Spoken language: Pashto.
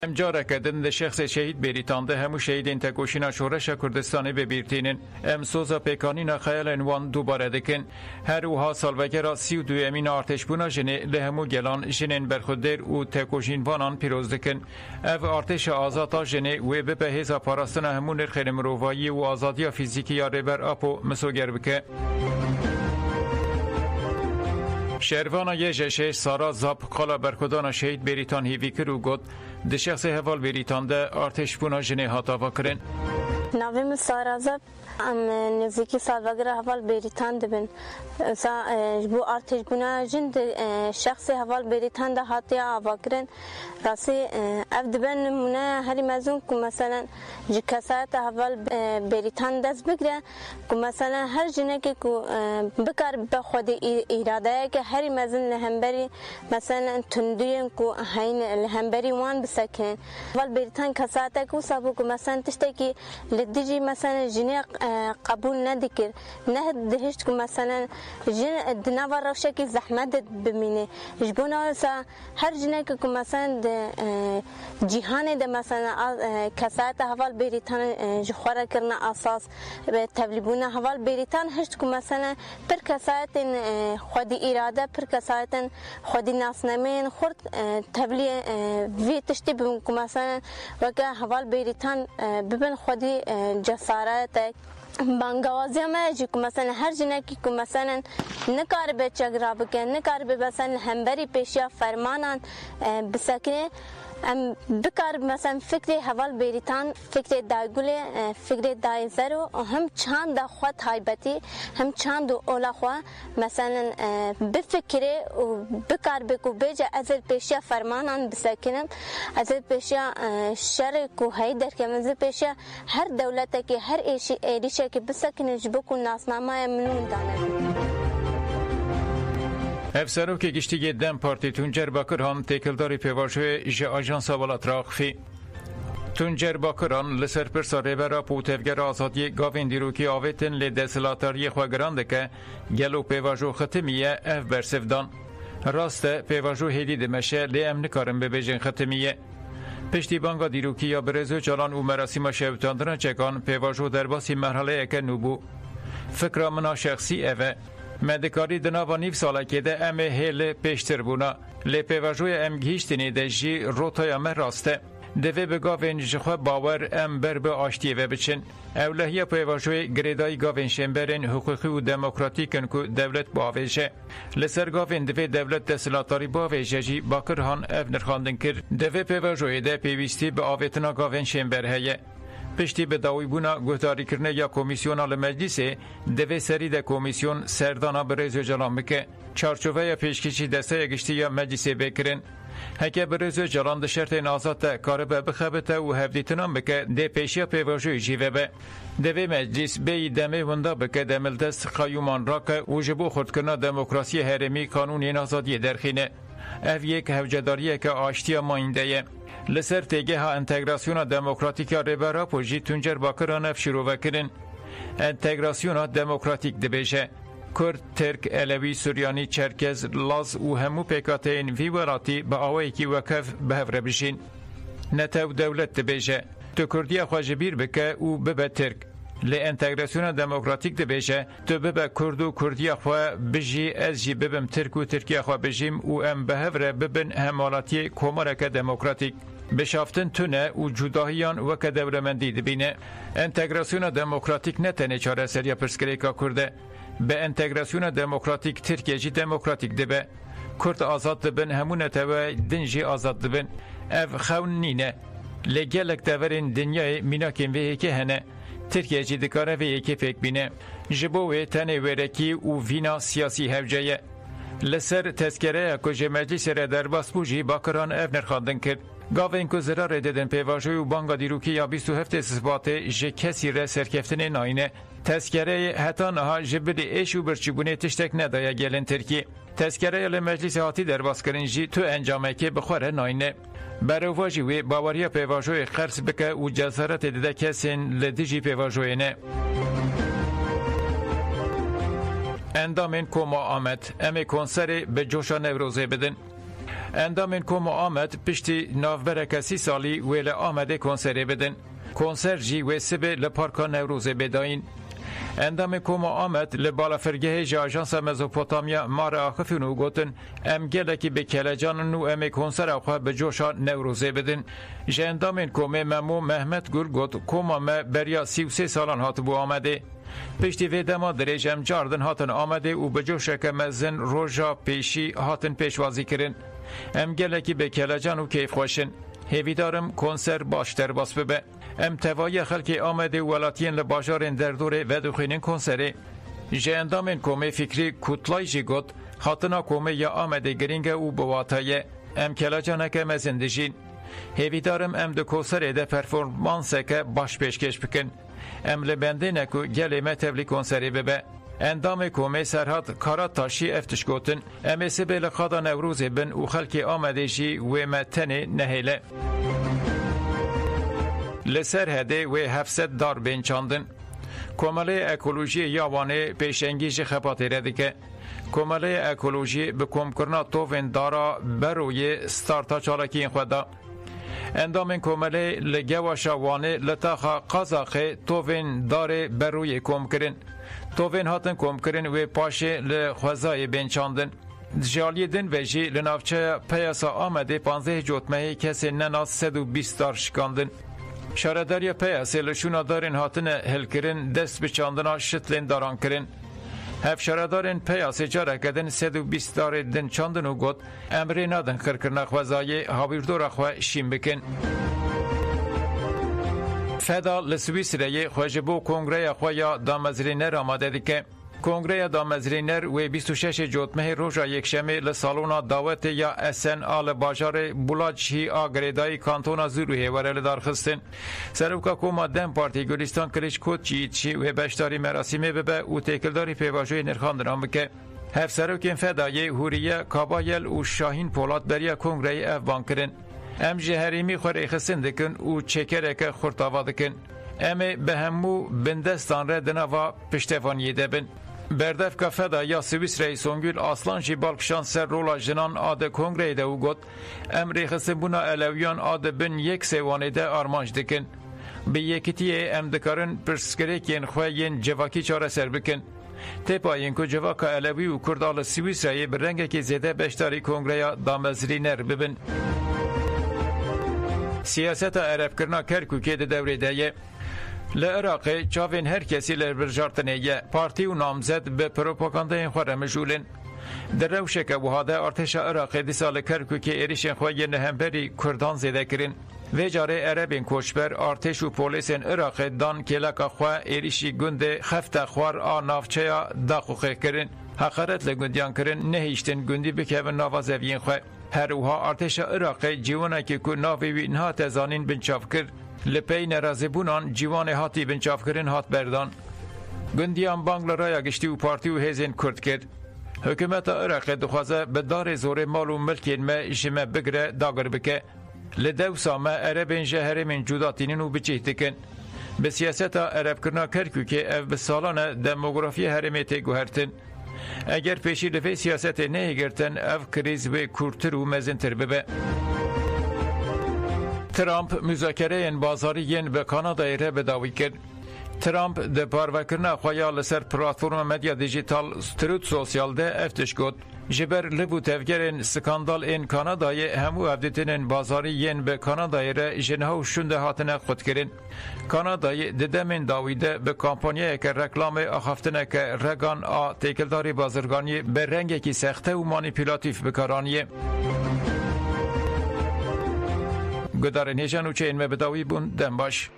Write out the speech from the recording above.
امجاره کردن ده شخص شهید بریتان ده همو شهیدین تکوشینا شورش کردستانی ببیرتینن امسوزا پیکانینا خیال انوان دوباره دکن هر اوها سالوگرا 32 امین آرتشبونا جنه لهمو گلان جنین برخودر و تکوشین وانان پیروز دکن او آرتش آزادا جنه و به هزا پاراستنا همو نرخیر مروایی و آزادی فیزیکی یا ریبر اپو مسوگر بکه شهروانا یه سارا زاب قالا برکودانا شهید بریتان هیوی کرو گد ده شخص حوال بریتان ده آرتش بونا جنه هاتاوا کرن ناویم سارا زاب ام نزدیکی سالوگر حوال بریتان دبن بو آرتش بونا جن شخص حوال بریتان ده هاتیا آوا کرن راسی اف دبن نمونه هری مزون که مثلا جکسات حوال بریتان دست بگره که مثلا هر جنه که بکار به خود ایراده که هری مزون لهمبری مثلا تندوین که هین لهمبری وان بسکن حوال بریتان کساته که سابو که مثلا تشته که لدیجی مثلا جنه قبول ندکر نه دهشت که مثلا جن دنوا روشه که زحمت بمینه جبونا هر جنه که مثلا جهان ده مثلا کسات حوال بریتان جخوره کرنا اساس تبلیبونا حوال بریتان هشت که مثلا پر کسات خودی اراده پر کسات خودی ناسنامین خورد تبلی وی تشتی ببین که مثلا وقت حوال بریتان ببین خودی جسارت بانگوازی ما جی که مثلا هر جنه که مثلا نکار به چگرا بکن نکار به مثلا همبری پیشیا فرمانان بسکنه ام بکار مثلا فکر حوال بریتان فکر دایگوله فکر دایزرو هم چند خود تایبتی هم چند اولا خو مثلا بفکره و بکار بکو بیج از پیشیا فرمانان بسکنم از پیشیا شر کو هی در که من پیشیا هر دولت که هر ایریشه که بسکنه جبکو ناسنامه منون دانه افسرو که گشتی دم پارتی تونجر باکران تکلداری پیواشوی جه آجانس والات راخفی تونجر باکران لسر پرسا ریبرا پوتفگر آزادی گاوین دیروکی آویتن لی دسلاتاری خواگران دکه گلو پیواشو ختمیه اف برسفدان راسته پیواشو هیدی دمشه لی امن کارم ببیجن ختمیه پشتی بانگا دیروکی یا برزو چالان و مراسیم شبتاندران چکان پیواشو در باسی مرحله اکه نوبو فکر منا شخصی اوه مدکاری دناوا نیف ساله که ده امه هیل پیشتر بونا لی پیواجوی ام گیشتنی ده جی روتای امه راسته دوی بگاوین جخوا باور ام بر به آشتیه و بچن اولهی پیواجوی گریدای گاوین شنبرین حقوقی و دموکراتیکن که دولت باویشه لسر گاوین دوی دولت دستلاتاری باویشه جی باکر هان اف نرخاندن کر دوی پیواجوی ده پیویستی به آویتنا گاوین شنبر هیه پشتی به داوی بونا گفتاری کرنه یا کمیسیون آل مجلسه دوی سری ده کمیسیون سردانا برزو جلان بکه چارچوبه یا پیشکشی دسته گشتی یا مجلسه بکرن هکه برزو جلان ده شرط نازات ده کاربه بخبته و هفدیتنان بکه ده پیشی پیوشوی جیوه به دوی مجلس بی دمه وندا بکه دمل دست قیومان راکه و جبو خودکرنا دموکراسی هرمی قانونی نازادی درخینه اف یک هوجداریه که آشتی ماینده لسر تیگه ها انتگراسیون دموکراتیک ریبرا پوجی تونجر باکران اف شروع وکرن انتگراسیون دموکراتیک دبیشه کرد، ترک، علوی، سوریانی، چرکز، لاز و همو پیکاتین وی ولاتی با آوه کی وکف به هفره بشین نتاو دولت دبیشه تو کردی خواجبیر بکه و ببه ترک لی انتگراسیون دموکراتیک دبیشه تو ببه کرد و کردی خواه بجی از جی ببم ترک و ترکی خواه بجیم و ام به هفره ببن همالاتی کمارک دموکراتیک بشافتن تونه و جداهیان و که دولمندی دبینه انتگراسیون دموکراتیک نتنه چاره سریا پرسکریکا کرده به انتگراسیون دموکراتیک ترکیه جی دموکراتیک دبه کرد آزاد دبن همون تاوه دنجی آزاد دبن اف خون نینه لگلک دورین دنیای میناکین ویه که هنه ترکیه جی دکاره ویه که فکر بینه جبوه تنه ورکی و وینا سیاسی هفجایه لسر تذکره کجه مجلس را در باسپوجی باکران اف نرخاندن کرد گاوین که زرار دیدن پیواجوی و بانگا دیروکی یا 27 اثبات جه کسی را سرکفتن ناینه تذکره حتی نها جبلی ایش و برچگونه تشتک ندایا گلن ترکی تذکره یل مجلس هاتی در باس کرنجی تو انجامه که بخوره ناینه برواجی و باوریا پیواجوی خرس بکه و جسارت دیده کسین لدیجی پیواجوی نه اندامین کوما آمد امی کنسری به جوشا نوروزه بدن اندامین کوم آمد پشتی نافبرک 30 سالی ویل آمده کنسری بدن. کنسر جی و سبه لپارکا نوروز بداین. اندام کوم آمد لبالافرگه جا آژانس مزوپوتامیا مار آخفینو گوتن ام گلکی به کلجان نو ام کنسر آخوا به جوشا نوروزه بدن. جه اندامین کوم ممو محمد گل گوت کوم ما بریا 33 سالان هات بو آمده. پشتی ویدما دریج ام جاردن هاتن آمده و به جوشک مزن روژا پیشی هاتن پیشوازی کرن. ام گلکی به کلجان و کیف خوشن. هیویدارم کنسر باشتر باس ببه. ام توایی خلکی آمده ولاتین لباجارین در دوره و دخینین کنسری. جه اندامین کومه فکری کتلای جی گوت خاطنا کومه یا آمده گرینگه و بواتایه ام کلاجانه که مزندجین. هیویدارم ام دو کنسری ده پرفورمانسه که باش پیشکش بکن. ام لبنده نکو گلی متبلی کنسری ببه. اندام کومه سرحد کارات تاشی افتش گوتن ام سبیل خادا نوروز بن و خلکی آمده جی و متنه نهیله. لسر هده و 700 دار بین چاندن. کماله اکولوژی یابانه پیشنگیج خپاتی ردکه. کماله اکولوژی به کمکرنا توفین دارا بروی ستارتا چالکی خدا. اندامین کماله لگواشا وانه لطاقا قازاقه توفین داره بروی کم کرن. توفین هاتن کم کرن و پاشه لخوزای بین چاندن. جالی دن و جی لنافچه پیاسا آمده 15 جوتمه کسی نناس 120 دار شکاندن. شارداریا پیاسه لشونا دارین هاتن هل کرن دست به چاندنا شتلین داران کرن. هف شاردارین پیاسه جاره کدن 120 دار دن چاندن و گود امری نادن خرکرنا خوزایی هاویردور خواه شیم بکن. فدا لسویسریه خوشبو کنگره خواه یا دامزرینر آماده دیگه. کنگره دامزرینر و 26 جوتمه روژا یکشمه لسالونا دعوت یا اسن آل باجار بولاجی آگریدای کانتونا زروه ورل دارخستن. سروکا کوما دم پارتی گلستان کلیش کود چیچی و بشتاری مراسمه ببه و تکلداری پیواجوی نرخاندن هم بکه. هف سروکین فدای هوریه کابایل و شاهین پولاد بریا کنگره افبان کرن. ام جهریمی خوری خستن دکن و چکرک خورتاوا دکن. ام به همو بندستان ردنا و پشتفانی دبن. بردف که فدا یا سویس رئیس سونگول آسلان جی بالکشان سر رولا جنان آده کنگره ده و گد امری خسته بونا علویان آده بن یک سوانه ده آرمانج دکن. به یکیتیه ام دکارن پرسکریکین خواهین جواکی چاره سر بکن. تپاین که جواکا علوی و کردال سویس رئی برنگه که زیده بشتاری کنگره دامزرینر ببن. سیاست عرب کرنا کرکوکی ده دوره ده لعراق چاوین هر کسی لبرجارتنیه پارتی و نامزد به پروپاگاندای خواه مشغولن. در روشک و هاده ارتش عراق دی سال کرکوکی ایریشن خواه نهمبری کردان زیده کرن. و جاره عربین کوشبر ارتش و پولیسین عراق دان کلک خواه ایریشی گند خفت خوار آنافچه داخوخه کرن. حقارت لگندیان کرن نهیشتن گندی بکهون نوازوین خواه. هر اوها ارتش عراق جیوانا که که ناوی نها تزانین بنچاف کرد. لپی نرازبونان جیوان هاتی بنچاف کرن هات بردان. گندیان بانگل رایا گشتی و پارتی و هیزین کرد کرد. حکومت عراق دخوازه به دار زور مال و ملکین ما جمع بگره داگر بکه. لدوسا ما عربین جهره من جداتینین و بچه تکن. به سیاست عرب کرنا کرکو که اف به سالانه دموگرافی هرمیتی گوهرتن. اگر پیشی لفی سیاست نهیگرتن اف کریز و کورتر و مزنتر ببه. ترامپ مذاکره بازاریین به کانادای را بداوی کرد. ترامپ ده پاروکرنا خواه لسر پلاتفورم مدیا دیجیتال تروت سوسیال ده افتش گود. جبر لبو تفگرین سکاندال این کانادای همو افدیتین بازاریین به کانادای را جنها و شنده هاتنه خود کرن. کانادای ددمین داویده به کامپانیه که رکلام آخفتنه که رگان تیکلداری بازرگانی به رنگی که سخته و مانیپولاتیف بکارانیه. گدار نیشان و چه این مبداوی بون دم باش.